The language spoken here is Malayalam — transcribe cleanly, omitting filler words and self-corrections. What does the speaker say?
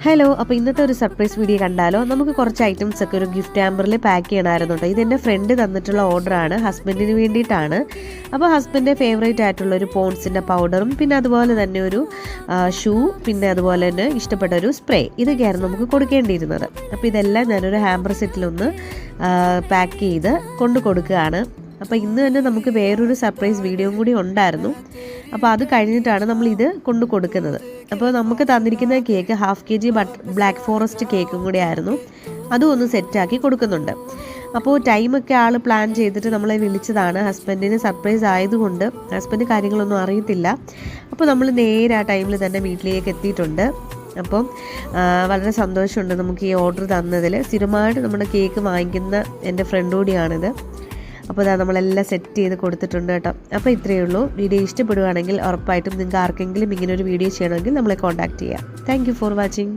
ഹലോ, അപ്പോൾ ഇന്നത്തെ ഒരു സർപ്രൈസ് വീഡിയോ കണ്ടാലോ? നമുക്ക് കുറച്ച് ഐറ്റംസ് ഒക്കെ ഒരു ഗിഫ്റ്റ് ഹാമ്പറിൽ പാക്ക് ചെയ്യണമായിരുന്നു കേട്ടോ. ഇതെൻ്റെ ഫ്രണ്ട് തന്നിട്ടുള്ള ഓർഡറാണ്, ഹസ്ബൻഡിന് വേണ്ടിയിട്ടാണ്. അപ്പോൾ ഹസ്ബൻഡിൻ്റെ ഫേവറേറ്റ് ആയിട്ടുള്ള ഒരു പോൺസിൻ്റെ പൗഡറും പിന്നെ അതുപോലെ തന്നെ ഒരു ഷൂ, പിന്നെ അതുപോലെ തന്നെ ഇഷ്ടപ്പെട്ട ഒരു സ്പ്രേ, ഇതൊക്കെയായിരുന്നു നമുക്ക് കൊടുക്കേണ്ടിയിരുന്നത്. അപ്പോൾ ഇതെല്ലാം ഞാനൊരു ഹാമ്പർ സെറ്റിലൊന്ന് പാക്ക് ചെയ്ത് കൊണ്ടു കൊടുക്കുകയാണ്. അപ്പോൾ ഇന്ന് തന്നെ നമുക്ക് വേറൊരു സർപ്രൈസ് വീഡിയോയും കൂടി ഉണ്ടായിരുന്നു. അപ്പോൾ അത് കഴിഞ്ഞിട്ടാണ് നമ്മളിത് കൊണ്ടു കൊടുക്കുന്നത്. അപ്പോൾ നമുക്ക് തന്നിരിക്കുന്ന കേക്ക് 1/2 kg ബ്ലാക്ക് ഫോറസ്റ്റ് കേക്കും കൂടി ആയിരുന്നു. അതും ഒന്ന് സെറ്റാക്കി കൊടുക്കുന്നുണ്ട്. അപ്പോൾ ടൈമൊക്കെ ആൾ പ്ലാൻ ചെയ്തിട്ട് നമ്മളെ വിളിച്ചതാണ്. ഹസ്ബൻഡിന് സർപ്രൈസ് ആയതുകൊണ്ട് ഹസ്ബൻഡ് കാര്യങ്ങളൊന്നും അറിയത്തില്ല. അപ്പോൾ നമ്മൾ നേരെ ആ ടൈമിൽ തന്നെ വീട്ടിലേക്ക് എത്തിയിട്ടുണ്ട്. അപ്പം വളരെ സന്തോഷമുണ്ട് നമുക്ക് ഈ ഓർഡർ തന്നതിൽ. സ്ഥിരമായിട്ട് നമ്മുടെ കേക്ക് വാങ്ങിക്കുന്ന എൻ്റെ ഫ്രണ്ട് കൂടിയാണിത്. അപ്പോൾ ഇതാ നമ്മളെല്ലാം സെറ്റ് ചെയ്ത് കൊടുത്തിട്ടുണ്ട് കേട്ടോ. അപ്പോൾ ഇത്രയേ ഉള്ളൂ. വീഡിയോ ഇഷ്ടപ്പെടുകയാണെങ്കിൽ ഉറപ്പായിട്ടും നിങ്ങൾക്ക് ആർക്കെങ്കിലും ഇങ്ങനെ ഒരു വീഡിയോ ചെയ്യണമെങ്കിൽ നമ്മളെ കോൺടാക്റ്റ് ചെയ്യാം. Thank you for watching.